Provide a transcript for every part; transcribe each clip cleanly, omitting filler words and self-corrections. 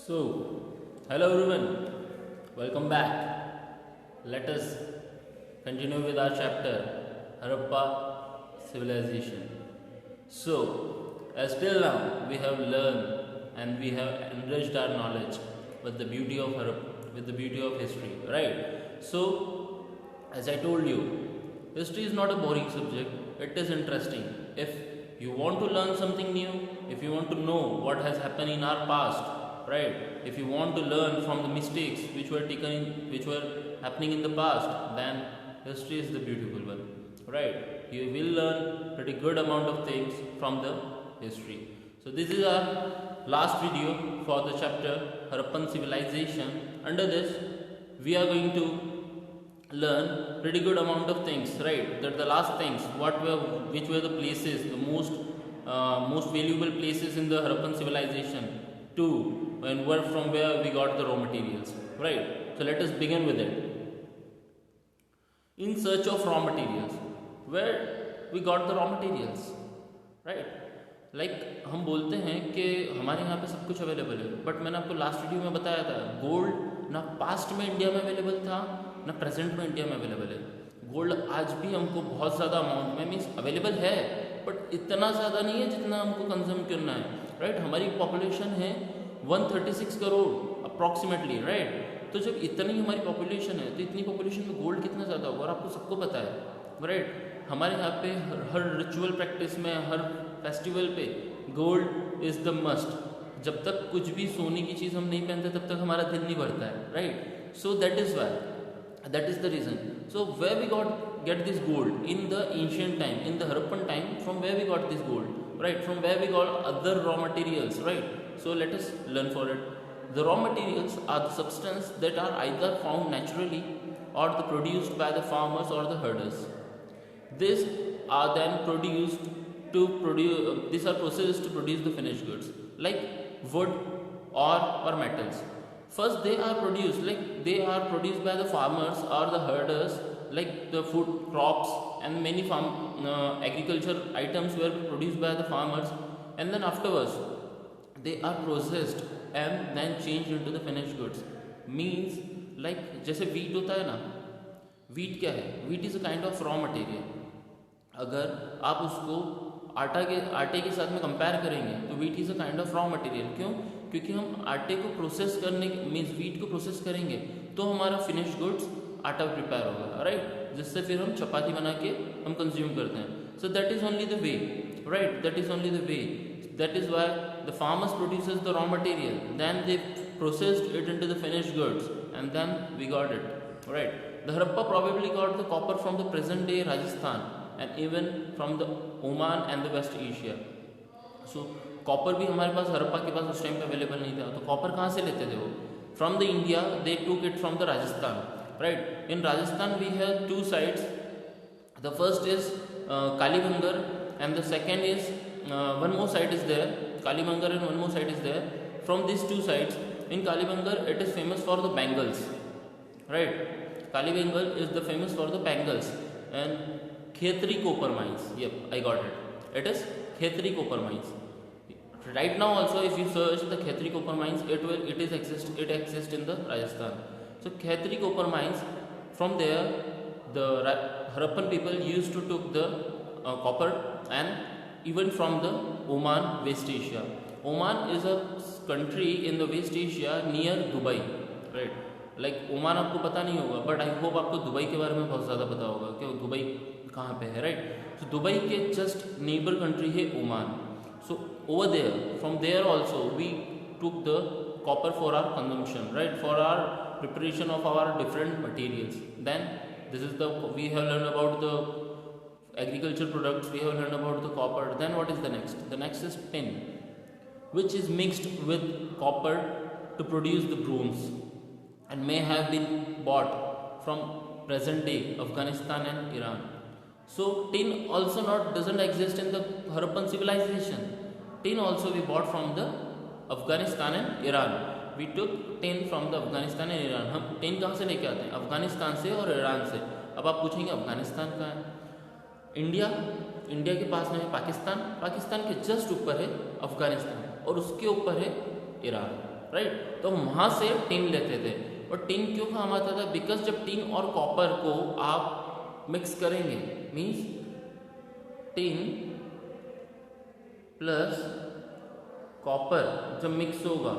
So, hello everyone, welcome back. Let us continue with our chapter Harappa civilization. So, as till now, we have learned and we have enriched our knowledge with the beauty of Harappa, with the beauty of history, right? So, as I told you, history is not a boring subject, it is interesting. If you want to learn something new, if you want to know what has happened in our past, right? If you want to learn from the mistakes which were which were happening in the past, then history is the beautiful one, right? You will learn pretty good amount of things from the history. So this is our last video for the chapter Harappan civilization. Under this, we are going to learn pretty good amount of things, right? That the last things, which were the places, the most valuable places in the Harappan civilization, to and from where we got the raw materials, right? So let us begin with it. In search of raw materials, where we got the raw materials, right? Like हम बोलते हैं कि हमारे यहाँ पे सब कुछ available है, बट मैंने आपको लास्ट वीडियो में बताया था गोल्ड ना पास्ट में इंडिया में अवेलेबल था ना प्रेजेंट में इंडिया में अवेलेबल है. गोल्ड आज भी हमको बहुत ज़्यादा अमाउंट में मीन्स अवेलेबल है, बट इतना ज़्यादा नहीं है जितना हमको कंज्यूम करना है, राइट? हमारी पॉपुलेशन है 136 करोड़ अप्रॉक्सीमेटली, राइट? तो जब इतनी हमारी पॉपुलेशन है तो इतनी पॉपुलेशन में गोल्ड कितना ज़्यादा होगा और आपको सबको पता है, राइट? हमारे यहाँ पे हर रिचुअल प्रैक्टिस में, हर फेस्टिवल पे गोल्ड इज़ द मस्ट. जब तक कुछ भी सोने की चीज़ हम नहीं पहनते तब तक हमारा दिल नहीं भरता है, right? So that is why, that is the reason. So where we get this gold in the ancient time, in the Harappan time, from where we got this gold, right? From where we got other raw materials, right? So let us learn for it. The raw materials are the substance that are either found naturally or produced by the farmers or the herders. These are then these are processed to produce the finished goods like wood or metals. First, they are produced by the farmers or the herders, like the food crops and many agriculture items were produced by the farmers, and then afterwards they are processed and then changed into the finished goods. Means like जैसे wheat होता है ना, wheat क्या है? Wheat is a kind of raw material. अगर आप उसको आटे के साथ में कंपेयर करेंगे तो wheat is a kind of raw material. क्यों? क्योंकि हम आटे को प्रोसेस करने मीन्स वीट को प्रोसेस करेंगे तो हमारा फिनिश गुड्स आटा प्रिपेयर होगा, राइट? जिससे फिर हम चपाती बना के हम कंज्यूम करते हैं. So that is only the way, right? That is only the way. That is why the farmers produces the raw material, then they processed it into the finished goods and then we got it, right? The Harappa probably got the copper from the present day Rajasthan and even from the Oman and the West Asia. So copper भी हमारे पास हड़प्पा के पास उस time पे available नहीं था, तो copper कहाँ से लेते थे वो? From the India they took it from the Rajasthan, right? In Rajasthan we have two sides. The first is Kalibangan and the second is one more side is there, Kalibangan and one more side is there. From this two sides, in Kalibangan it is famous for the bangles, right? Kalibangan is the famous for the bangles and Khetri copper mines. Yup, I got it. It is Khetri copper mines. Right now also if you search the Khetri copper mines, it exists in the Rajasthan. So Khetri copper mines, from there the Harappan people used to took the copper, and even from the Oman, West Asia. Oman is a country in the West Asia near Dubai, right? Like Oman आपको पता नहीं होगा, but I hope आपको Dubai के बारे में बहुत ज़्यादा पता होगा कि दुबई कहाँ पे है, right? So दुबई के just neighbor country है Oman. So over there, from there also we took the copper for our consumption, right? For our preparation of our different materials. Then we have learned about the agriculture products, we have learned about the copper. Then what is the next? The next is tin, which is mixed with copper to produce the bronze and may have been bought from present day Afghanistan and Iran. So tin also doesn't exist in the Harappan civilization. Tin also we bought from the Afghanistan and Iran. We took tin from the Afghanistan and Iran. हम tin कहाँ से लेके आते हैं? अफगानिस्तान से और Iran से. अब आप पूछेंगे अफगानिस्तान कहाँ है? इंडिया के पास में है पाकिस्तान, पाकिस्तान के जस्ट ऊपर है अफगानिस्तान और उसके ऊपर है ईरान, राइट। तो वहाँ से टिन लेते थे। और टिन क्यों काम आता था? बिकॉज जब टिन और कॉपर को आप मिक्स करेंगे, मीन्स टिन प्लस कॉपर जब मिक्स होगा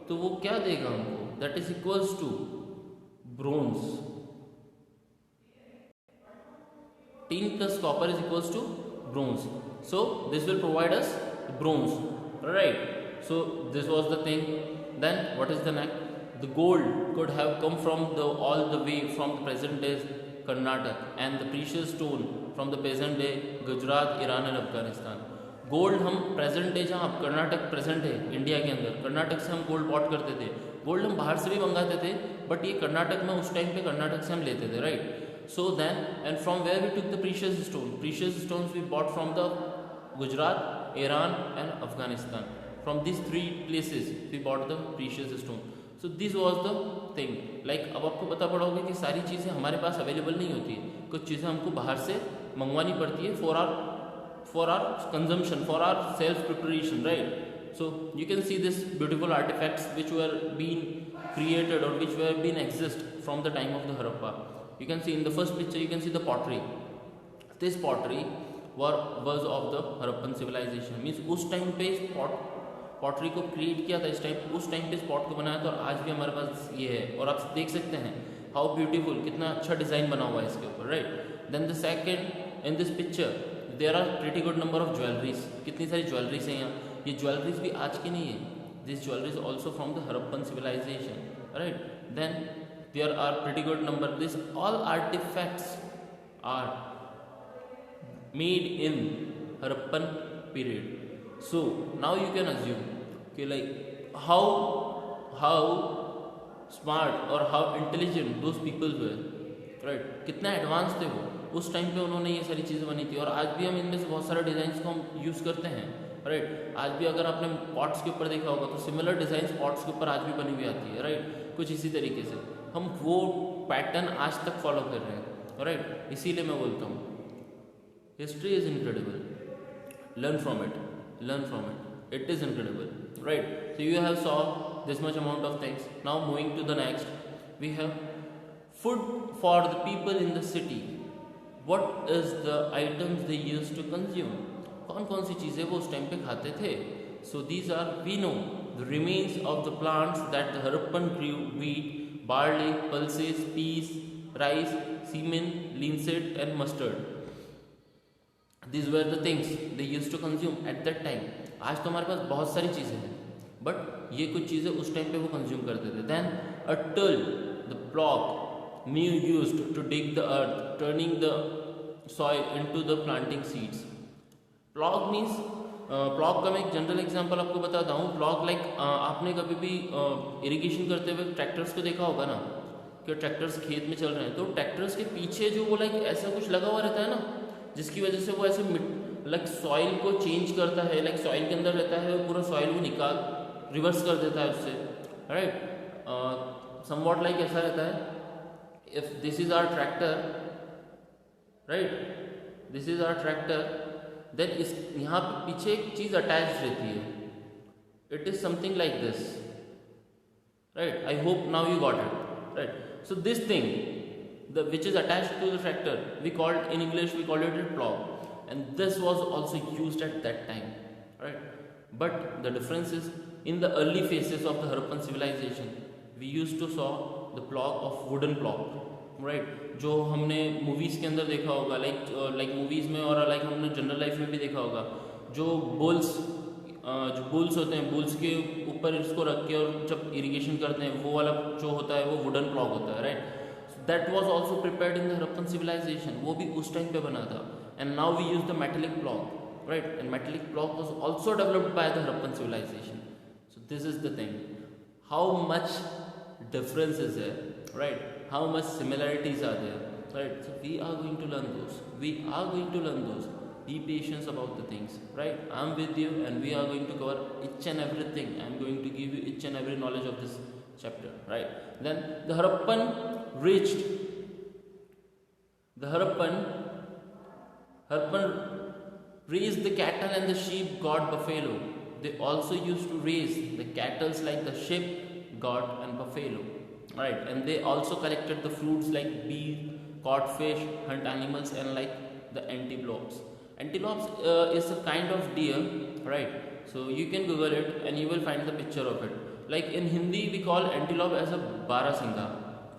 तो वो क्या देगा हमको? That is equals to bronze. tin plus copper is equals to bronze, so this will provide us bronze, right? So this was the thing. Then what is the next? The gold could have come from the all the way from the present day Karnataka, and the precious stone from the present day Gujarat, Iran and Afghanistan. Gold हम present day, जहाँ Karnataka present है India के अंदर, कर्नाटक से हम gold pot करते थे। Gold हम बाहर से भी मंगाते थे, बट ये कर्नाटक में उस टाइम पे कर्नाटक से हम लेते थे, right? So then, and from where we took the precious stone? Precious stones we bought from the Gujarat, Iran and Afghanistan. From these three places we bought the precious stone. So this was the thing. Like अब आपको पता पड़ा होगा कि सारी चीज़ें हमारे पास available नहीं होती है, कुछ चीज़ें हमको बाहर से मंगवानी पड़ती है for our consumption, for our self preparation, right? So you can see this beautiful artifacts which were being created or which were being exist from the time of the Harappa. You can see in the first picture, you can see the pottery. This pottery was of the Harappan civilization. Means उस time पे इस pottery को create किया था, इस time उस time पे इस pot को बनाया था, और आज भी हमारे पास ये है। और आप देख सकते हैं how beautiful, कितना अच्छा डिज़ाइन बना हुआ है इसके ऊपर, right? Then the second in this picture there are pretty good number of jewelries. कितनी सारी ज्वेलरीज हैं यहाँ। ये ज्वेलरीज भी आज की नहीं है, this jewelry is also from the Harappan civilization, right? Then there are pretty good number. These all artifacts are made in Harappan period. So now you can assume कि like how smart or how intelligent those people were, right? कितना advance थे वो उस time पे, उन्होंने ये सारी चीज़ें बनी थी। और आज भी हम इनमें से बहुत सारे डिज़ाइंस को हम यूज़ करते हैं, राइट? आज भी अगर आपने पॉट्स के ऊपर देखा होगा तो सिमिलर डिज़ाइंस पॉट्स के ऊपर आज भी बनी हुई आती है, राइट? कुछ इसी तरीके से हम वो पैटर्न आज तक फॉलो कर रहे हैं, राइट? इसीलिए मैं बोलता हूँ history is incredible, learn from it, it is incredible, right? So you have saw this much amount of things. Now moving to the next, we have food for the people in the city. What is the items they used to consume? कौन कौन सी चीज़ें वो उस time पे खाते थे? So these are, we know, the remains of the plants that the Harappan grew: wheat, barley, pulses, peas, rice, semen, linseed and mustard. These were the things they used to consume at that time. आज तो हमारे पास बहुत सारी चीज़ें हैं, but ये कुछ चीज़ें उस टाइम पे वो कंज्यूम करते थे. Then a till, the plough, new used to dig the earth, turning the soil into the planting seeds. Plough means plough का मैं एक जनरल एग्जांपल आपको बताता हूँ. प्लॉग लाइक आपने कभी भी इरिगेशन करते हुए ट्रैक्टर्स को देखा होगा ना, कि ट्रैक्टर्स खेत में चल रहे हैं, तो ट्रैक्टर्स के पीछे जो वो लाइक ऐसा कुछ लगा हुआ रहता है ना, जिसकी वजह से वो ऐसे लाइक सॉइल को चेंज करता है, लाइक सॉइल के अंदर रहता है और पूरा सॉइल को निकाल रिवर्स कर देता है उससे, राइट? समवॉट लाइक ऐसा रहता है. If this is our tractor, right? This is our tractor. Then इस यहाँ पे पीछे एक चीज़ अटैच रहती है. It is something like this, right? I hope now you got it, right? So this thing, which is attached to the tractor, we called in English we called it a plough, and this was also used at that time, right? But the difference is in the early phases of the Harappan civilization, we used to saw the plough of wooden plough, right? जो हमने movies के अंदर देखा होगा, like movies में और like हमने general life में भी देखा होगा, जो बुल्स होते हैं, बुल्स के ऊपर इसको रख के और जब इरिगेशन करते हैं, वो वाला जो होता है वो वुडन प्लॉग होता है, right? That was also prepared in the Harappan civilisation. वो भी उस टाइम पे बना था. And now we use the metallic plough, right? And metallic plough was also developed by the Harappan civilisation. So this is the thing, how much difference is there, right? How much similarities are there, right? So we are going to learn those. Be patient about the things, right? I'm with you and we are going to cover each and everything. I'm going to give you each and every knowledge of this chapter, right? Then the Harappan raised the cattle and the sheep, got buffalo. they also used to raise the cattle like the sheep, goat, and buffalo. Right, and they also collected the fruits like bee, caught fish, hunt animals, and like the antelopes. Antelopes is a kind of deer, right? So you can Google it and you will find the picture of it. Like in Hindi, we call antelope as a barasingha,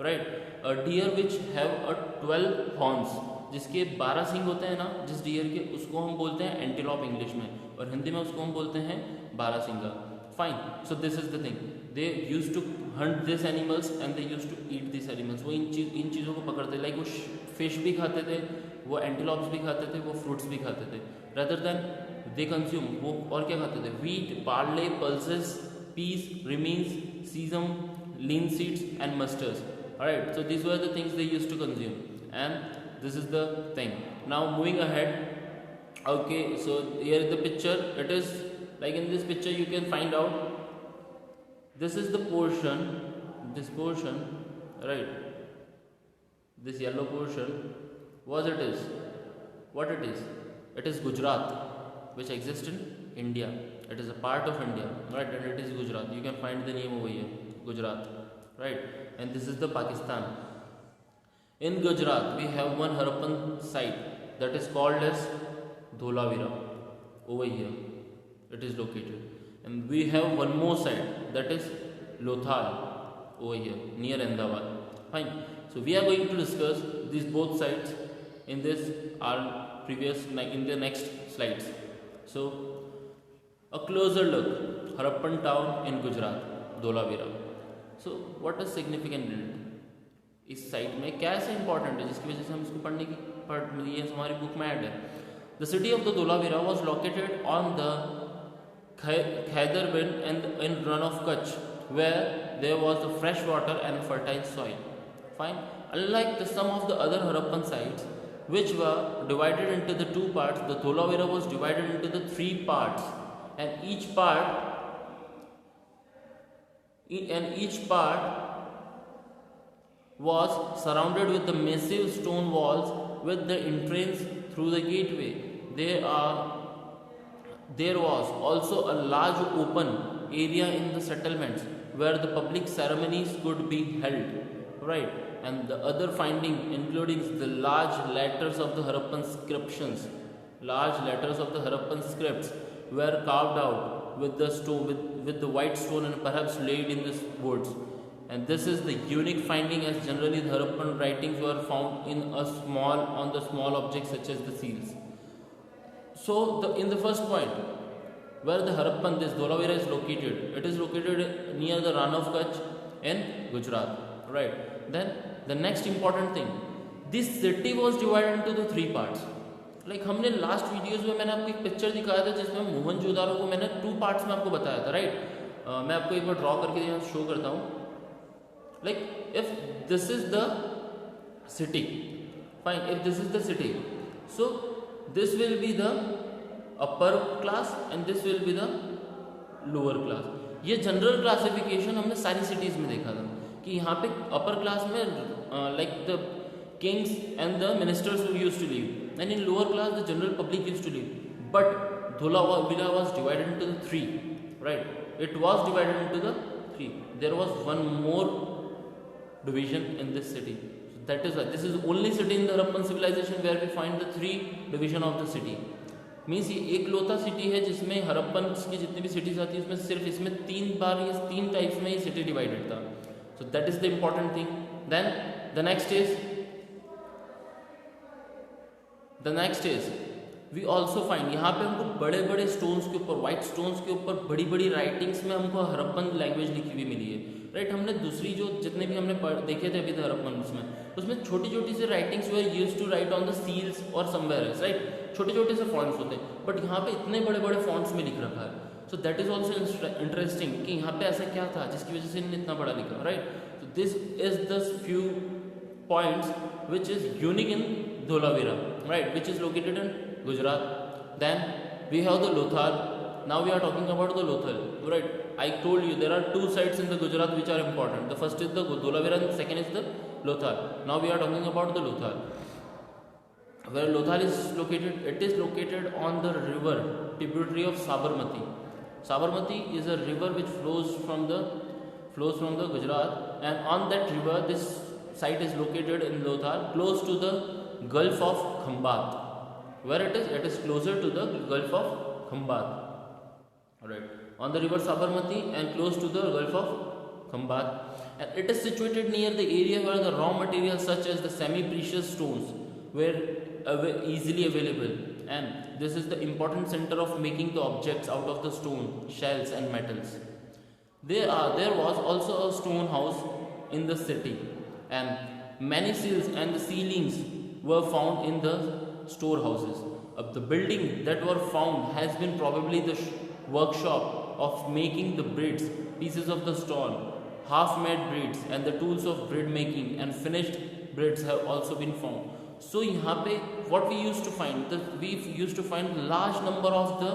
right? A deer which have a 12 horns, जिसके 12 सिंग होते हैं ना, जिस dear के, उसको हम बोलते हैं एंटीलॉप इंग्लिश में, और हिंदी में उसको हम बोलते हैं बारहसिंगा. Fine. So this is the thing, they use to hunt this animals and they use to eat this animals. वो इन चीज़ों को पकड़ते, लाइक वो फिश भी खाते थे, वो एंटीलॉप्स भी खाते थे, वो फ्रूट्स भी खाते थे. रेदर देन दे कंज्यूम, वो और क्या खाते थे? Wheat, barley, pulses, peas, remains, sesame, linseeds and mustards. Alright, so these were the things they used to consume, and this is the thing. Now moving ahead, okay, so here is the picture. It is like in this picture you can find out, this is the portion, this portion, right, this yellow portion, what it is, it is Gujarat, which exists in India. It is a part of India, right, and it is Gujarat. You can find the name over here, Gujarat, right, and this is the Pakistan. In Gujarat we have one Harappan site that is called as Dholavira. Over here it is located, and we have one more site that is Lothal over here near Ahmedabad. Fine. So we are going to discuss these both sites in this our previous in the next slides. So a closer look, Harappan town in Gujarat, Dholavira. So what is significant in it? इस site में क्या ऐसा important है जिसकी वजह से हम इसको पढ़ ये हमारी बुक में ऐड है. The city of the Dholavira was located on the Khadir bin and in Rann of Kutch, where there was the fresh water and fertile soil. Fine. Unlike the some of the other Harappan sites which were divided into the two parts, the Dholavira was divided into the three parts, and each part was surrounded with the massive stone walls with the entrance through the gateway. There was also a large open area in the settlements where the public ceremonies could be held, right? And the other finding including the large letters of the Harappan inscriptions. Large letters of the Harappan scripts were carved out with the stone, with the white stone, and perhaps laid in the woods. And this is the unique finding, as generally the Harappan writings were found on the small objects such as the seals. So in the first point, where the Harappan, this Dholavira is located, it is located near the Rann of Kutch in Gujarat, right? Then the next important thing, this city was divided into the three parts. Like हमने last videos में मैंने आपको एक picture दिखाया था जिसमें मोहनजोदारो को मैंने टू पार्ट्स में आपको बताया था, राइट? मैं आपको एक बार ड्रॉ करके यहाँ शो करता हूँ. Like if this is the city, fine, if this is the city, so this will be the upper class and this will be the lower class. ये जनरल क्लासिफिकेशन हमने सारी सिटीज़ में देखा था कि यहाँ पे अपर क्लास में like the kings and the ministers who used to live, and in lower class the general public used to live. But Dholavira was divided into the three, right? It was divided into the three. There was one more division in this city. So that is why this is only city in the Harappan civilization where we find the three division of the city. Means ये एक लौता city है जिसमें हरप्पन की जितनी भी cities आती है उसमें सिर्फ इसमें तीन बार या तीन टाइप्स में ये सिटी डिवाइडेड था. So that is the important thing. Then the next is we also find यहाँ पे हमको बड़े बड़े स्टोन्स के ऊपर, वाइट स्टोन्स के ऊपर बड़ी बड़ी राइटिंग्स में हमको हरप्पन लैंग्वेज लिखी हुई मिली है, राइट? हमने दूसरी जो जितने भी हमने देखे थे अभी तक हरप्पन उसमें छोटी छोटी सी राइटिंग्स वे used to write on the seals और समवेयर एल्स, राइट? छोटे छोटे से फॉन्ट्स होते हैं, बट यहाँ पे इतने बड़े बड़े फॉन्ट्स में लिख रखा है. सो दैट इज ऑल्सो इंटरेस्टिंग कि यहाँ पे ऐसा क्या था जिसकी वजह से इन्होंने इतना बड़ा लिखा, right? So this is the few points which is unique in Dholavira, right, which is located in Gujarat. Then we have the Lothal. Now we are talking about the Lothal, right? I told you there are two sites in the Gujarat which are important. The first is the Dholavira and the second is the Lothal. Now we are talking about the Lothal. Where Lothal is located, it is located on the river tributary of Sabarmati. Sabarmati is a river which flows from the Gujarat, and on that river this site is located in Lothal, close to the Gulf of Khambat. Where it is? It is closer to the Gulf of Khambat. Alright, on the river Sabarmati and close to the Gulf of Khambat, and it is situated near the area where the raw materials such as the semi-precious stones were easily available, and this is the important center of making the objects out of the stone, shells and metals. There was also a stone house in the city, and many seals and the ceilings were found in the storehouses. The building that were found has been probably the workshop of making the bricks, pieces of the stone, half-made bricks, and the tools of bread making and finished bricks have also been found. So यहाँ पे what we used to find, we used to find large number of the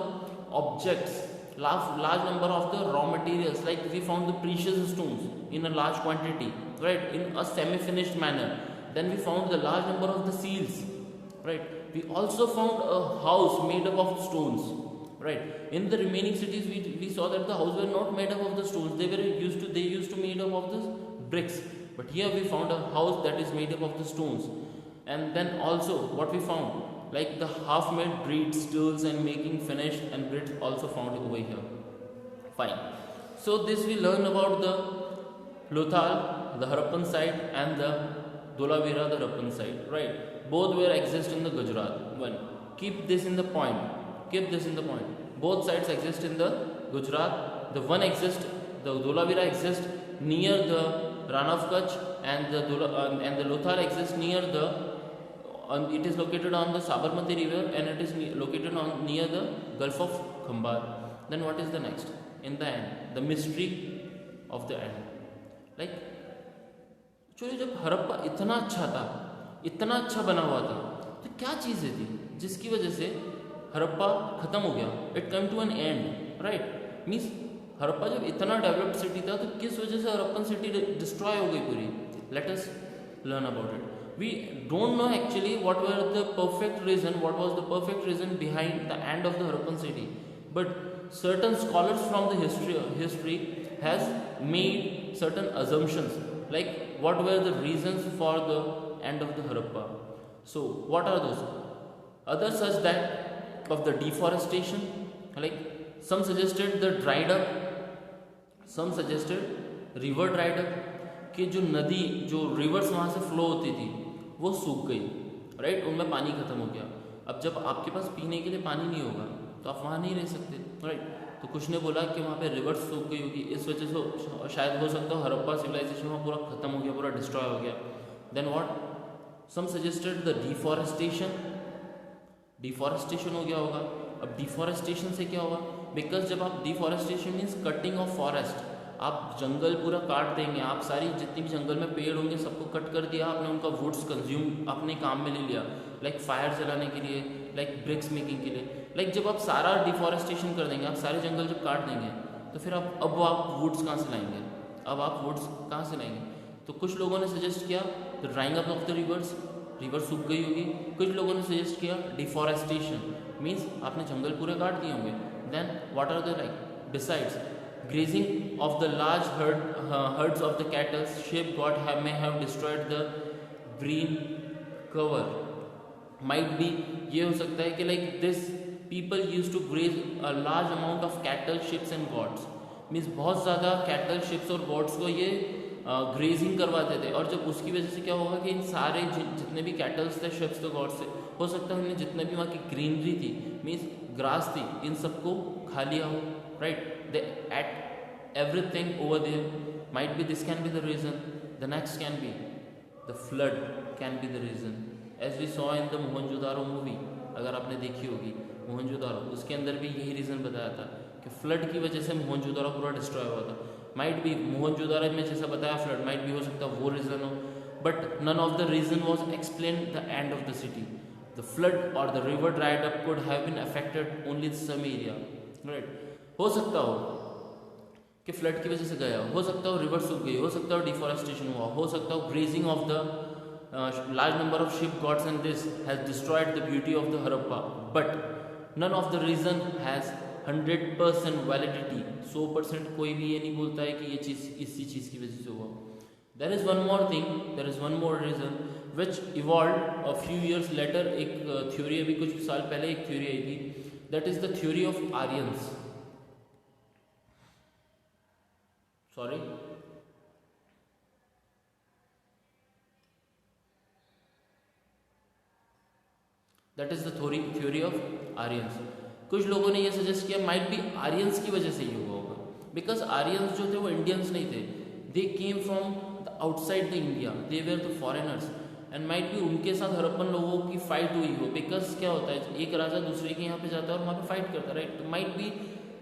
objects, large number of the raw materials, like we found the precious stones in a large quantity, right, in a semi-finished manner. Then we found the large number of the seals, right. We also found a house made up of stones. Right. In the remaining cities, we saw that the houses were not made up of the stones. They used to made up of the bricks. But here we found a house that is made up of the stones. And then also what we found, like the half-made bricks, tools and making finished and bricks also found over here. Fine. So this we learn about the Lothal, the Harappan site, and the Dholavira, the Harappan site. Right. Both were exist in the Gujarat. One. Keep this in the point. Both sites exist in the Gujarat. The one exists, the Dholavira exists near the Ran of Kutch, and the Lothal exists near the. It is located on the Sabarmati river, and it is located near the Gulf of Khambat. Then what is the next? In the end, the mystery of the end. Like, चलिए जब हड़प्पा इतना अच्छा बना हुआ था, तो क्या चीज़ें थी जिसकी वजह से हड़प्पा खत्म हो गया? It come to an end, right. Means Harappa जब इतना डेवलप्ड सिटी था, तो किस वजह से हड़प्पन सिटी डिस्ट्रॉय हो गई पूरी? Let us learn about it. We don't know actually what was the perfect reason behind the end of the Harappan city, but certain scholars from the history has made certain assumptions, like what were the reasons for the end of the Harappa. So what are those? Others such that of the deforestation, like some suggested the dried up, some suggested river dried up, कि जो नदी जो reverse वहाँ से flow होती थी वो सूख गई, राइट, उनमें पानी खत्म हो गया. अब जब आपके पास पीने के लिए पानी नहीं होगा तो आप वहाँ नहीं रह सकते, राइट. तो कुछ ने बोला कि वहाँ पे रिवर्स सूख गई होगी, इस वजह से शायद हो सकता है हड़प्पा सिविलाइजेशन वहाँ पूरा खत्म हो गया, पूरा डिस्ट्रॉय हो गया. Then what, some suggested the deforestation हो गया होगा. अब डिफॉरेस्टेशन से क्या होगा? बिकॉज जब आप deforestation means cutting of forest, आप जंगल पूरा काट देंगे, आप सारी जितनी भी जंगल में पेड़ होंगे सबको कट कर दिया आपने, उनका वुड्स कंज्यूम अपने काम में ले लिया, लाइक फायर जलाने के लिए, लाइक ब्रिक्स मेकिंग के लिए. लाइक जब आप सारा डिफॉरेस्टेशन कर देंगे, आप सारे जंगल जब काट देंगे, तो फिर आप वुड्स कहाँ से लाएंगे? तो कुछ लोगों ने सजेस्ट किया the drawing up of the river सूख गई होगी. कुछ लोगों ने सजेस्ट किया डिफॉरेस्टेशन मीन्स आपने जंगल पूरे काट दिए होंगे. Then what are the like besides grazing of the large herds of the cattle, sheep god may have destroyed the green cover. Might be ये हो सकता है कि like this people used to graze a large amount of cattle, sheep and goats. Means बहुत ज़्यादा cattle, sheep और goats को ये ग्रेजिंग करवाते थे, और जब उसकी वजह से क्या होगा कि इन सारे जितने भी कैटल्स थे, शिप्स थे, गॉड्स थे, हो सकता है उन्हें जितने भी वहाँ की ग्रीनरी थी मीन्स ग्रास थी, इन सबको खा लिया हो, right. They ate everything over there. Might be this can be the reason. The next can be the flood can be the reason, as we saw in the Mohenjodaro movie. अगर आपने देखी होगी मोहनजोदारो, उसके अंदर भी यही रीज़न बताया था कि फ्लड की वजह से मोहनजोदारो पूरा डिस्ट्रॉय हुआ था. माइट बी मोहनजोदारो में जैसा बताया फ्लड, माइट भी हो सकता है वो रीज़न हो, but none of the reason was explain the end of the city. The flood और the river dried up could have been affected only some area, right. हो सकता हो कि फ्लड की वजह से गया, हो सकता हो रिवर सूख गई, हो सकता हो डिफॉरेस्टेशन हुआ, हो सकता हो grazing of the large number of sheep goats and this has destroyed the beauty of the Harappa, but none of the reason has 100% validity, 100% कोई भी ये नहीं बोलता है कि ये चीज़ इसी चीज़ की वजह से हुआ. There is one more thing, there is one more reason which evolve a few years later. एक थ्योरी अभी कुछ साल पहले एक थ्योरी आई थी, that is the theory of Aryans. Sorry, that is the theory of Aryans. कुछ लोगों ने ये सजेस्ट किया माइट बी आर्यंस की वजह से ही हुआ होगा, बिकॉज आर्यंस जो थे वो इंडियंस नहीं थे, they came from the outside the India, they were the foreigners, and might be उनके साथ हड़प्पन लोगों की फाइट हुई हो. बिकॉज क्या होता है, एक राजा दूसरे के यहाँ पे जाता है और वहाँ पे फाइट करता है, राइट. तो might be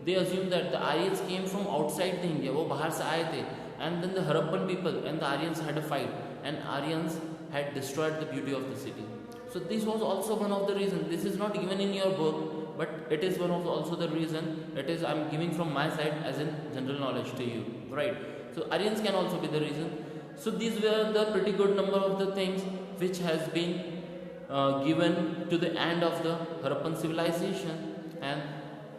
they assume that the Aryans came from outside the India, वो बाहर से आए थे, and then the Harappan people and the Aryans had a fight, and Aryans had destroyed the beauty of the city. So this was also one of the reason. This is not given in your book, but it is one of also the reason. It is I'm giving from my side as in general knowledge to you, right? So Aryans can also be the reason. So these were the pretty good number of the things which has been given to the end of the Harappan civilization, and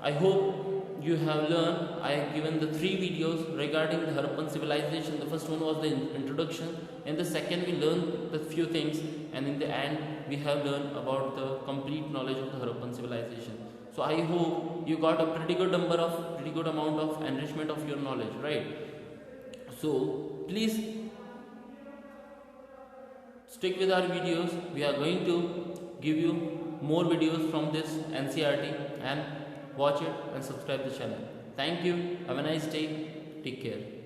I hope you have learned. I have given the 3 videos regarding the Harappan civilization. The first one was the introduction, and the second we learned the few things, and in the end we have learned about the complete knowledge of the Harappan civilization. So I hope you got a pretty good amount of enrichment of your knowledge, right? So please stick with our videos. We are going to give you more videos from this NCERT, and watch it and subscribe the channel. Thank you. Have a nice day. Take care.